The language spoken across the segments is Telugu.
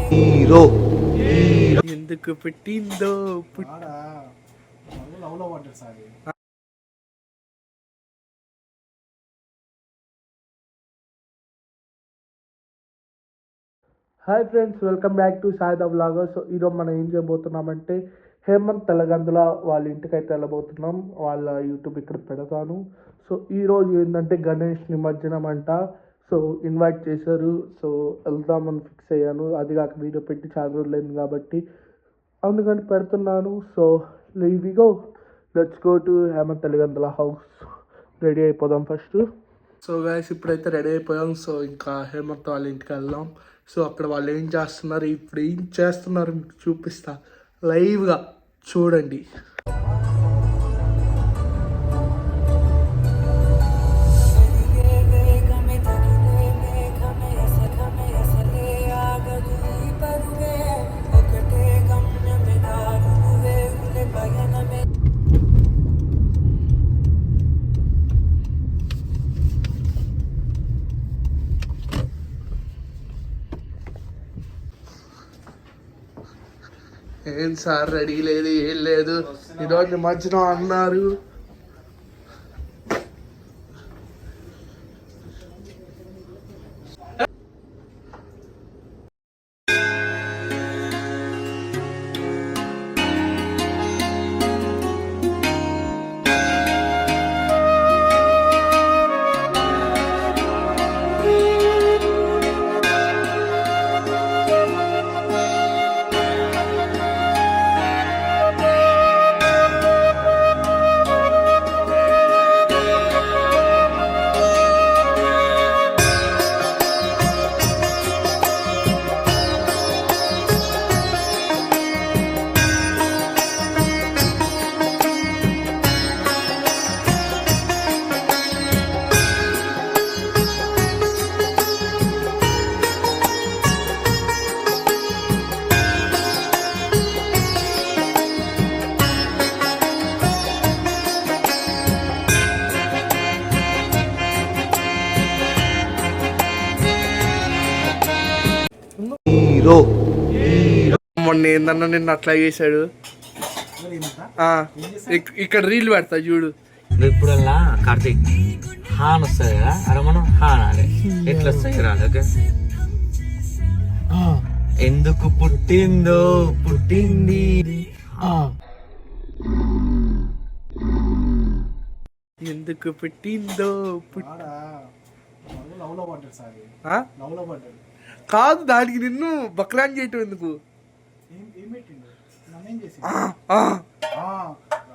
హీరో ఎందుకు పెట్టిందో hi friends, welcome back to Sai the vlogger. So ఈరోజు మనం ఏం చేయబోతున్నామంటే హేమంత్ తెలగందుల వాళ్ళ ఇంటికైతే వెళ్ళబోతున్నాం. వాళ్ళ యూట్యూబ్ ఇక్కడ పెడతాను. సో ఈరోజు ఏంటంటే గణేష్ నిమజ్జనం అంట. సో ఇన్వైట్ చేశారు. సో వెళ్దామని ఫిక్స్ అయ్యాను. అది కాక వీడియో పెట్టి చాలా రోజులైంది కాబట్టి అందుకని పెడుతున్నాను. So we go, let's go to Hemanth Telagandula house. Ready అయిపోదాం ఫస్ట్. సో గైస్ ఇప్పుడైతే రెడీ అయిపోయాం. సో ఇంకా హేమంత్ వాళ్ళ ఇంటికి వెళ్దాం. సో అక్కడ వాళ్ళు ఏం చేస్తున్నారు, ఇప్పుడు ఏం చేస్తున్నారు మీకు చూపిస్తా, లైవ్గా చూడండి. ఏం సార్ రెడీ లేదు, ఏం లేదు, ఈరోజు నిమజ్జనం అన్నారు. హీరో మొన్న ఏందన్నా నిన్ను అట్లా చేశాడు. ఇక్కడ రీల్ పెడతా చూడు. ఇప్పుడల్లా కార్తీక్ హాన్ వస్తుంది కదా, అలా మనం హాన్ ఆడే ఎట్లా వస్తాయి రాలే. ఎందుకు పుట్టిందో పుట్టింది, ఎందుకు పుట్టిందో కాదు, దానికి నిన్ను బక్రాన్ చేయటం ఎందుకు?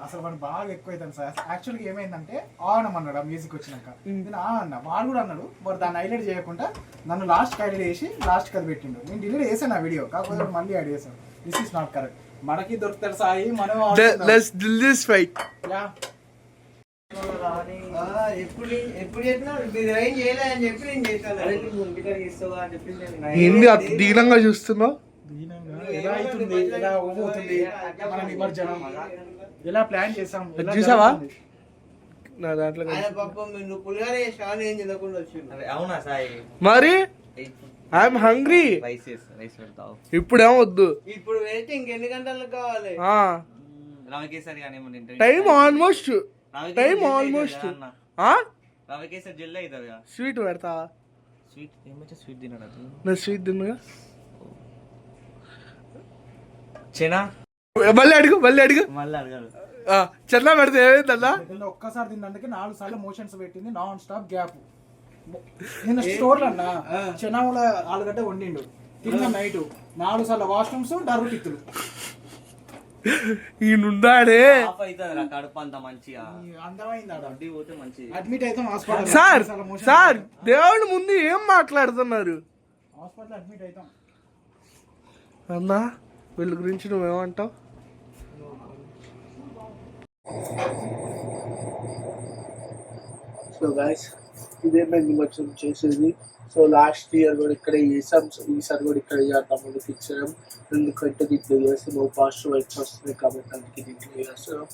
అసలు వాడు బాగా ఎక్కువ అవుతాను సార్. యాక్చువల్గా ఏమైందంటే ఆనమన్నాడు ఆ మ్యూజిక్ వచ్చినాక. నేను అన్న వాడు కూడా అన్నాడు. వాడు దాన్ని హైలైట్ చేయకుండా నన్ను లాస్ట్ హైలైట్ చేసి లాస్ట్ అది పెట్టిండు. నేను డిలీట్ చేశాను ఆ వీడియో, కాకపోతే మళ్ళీ యాడ్ చేశాను. This is not correct. మనకి దొరుకుతాడు సాయి, మనం దీనంగా చూస్తున్నావు. ఎలా అవుతుంది, ఎలా పోతుంది మన నిమజ్జనం, ఎలా ప్లాన్ చేసాం చూసావా? నా దాంట్లో మరి ఐఎమ్ హంగ్రీ. ఇప్పుడు ఏమొద్దు, ఇప్పుడు ఇంకెన్ని గంటలకు కావాలి? టైం ఆల్మోస్ట్ స్వీట్ పెడతా. స్వీట్ తినడా? స్వీట్ తిన్నగా. మళ్ళీ అడుగు చెన్నా పెడితే ఏమైందన్నా? ఒక్కసారి తిన్నందుకే 4 సార్లు మోషన్స్ పెట్టింది, నాన్ స్టాప్ గ్యాప్. నిన్న స్టోర్ అన్నా చెన్నాముల ఆలుగడ్డ వండిండు, తిన్న నైట్ 4 సార్లు వాష్రూమ్స్, డర్రు టిక్కులు. ఈయనున్నాడే అడ్మిట్ అయితే హాస్పిటల్. సార్ దేవుడి ముందు ఏం మాట్లాడుతున్నారు? హాస్పిటల్ అడ్మిట్ అవుతాం అన్నా. వీళ్ళ గురించి నువ్వేమంటావు? సో గైస్ ఇదే మేము నిమజ్జనం చేసేది. సో లాస్ట్ ఇయర్ కూడా ఇక్కడ చేసాం. సో ఈసారి కూడా ఇక్కడ చేద్దామని ఫిక్స్ అయ్యాం. ఎందుకంటే దీంట్లో చేస్తే నువ్వు పాజిటివ్ వైబ్స్ వస్తున్నాయి కాబట్టి అందుకే దీంట్లో చేస్తున్నాం.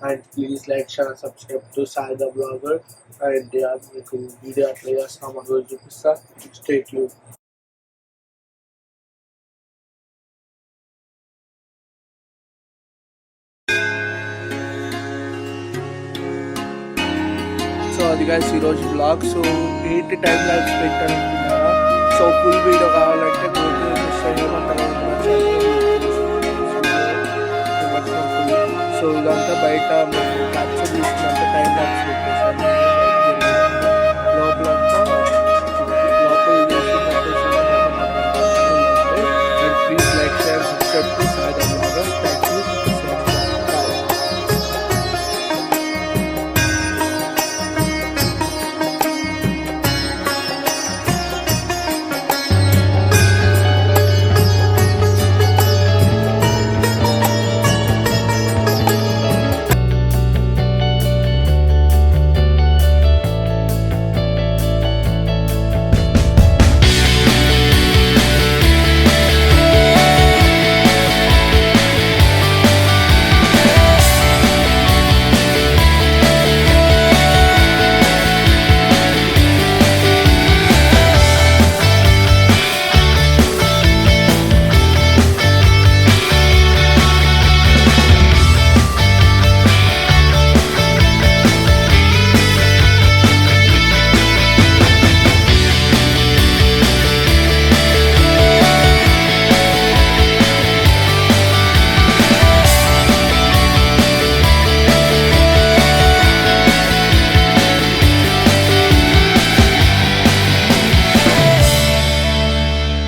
And please like, share, subscribe to Sai the blogger. And మీకు వీడియో అట్లా చేస్తాం, ఆ రోజు చూపిస్తా. Stay tune. అది guys ఈరోజు బ్లాగ్. సో ఏంటి టైం ల్యాబ్స్ పెట్టాలనుకున్నారా? సో ఫుల్ వీడియో కావాలంటే సో ఇదంతా బయట మేము క్యాప్చర్ తీసుకున్నంత టైం ల్యాబ్స్ పెట్టేసాను.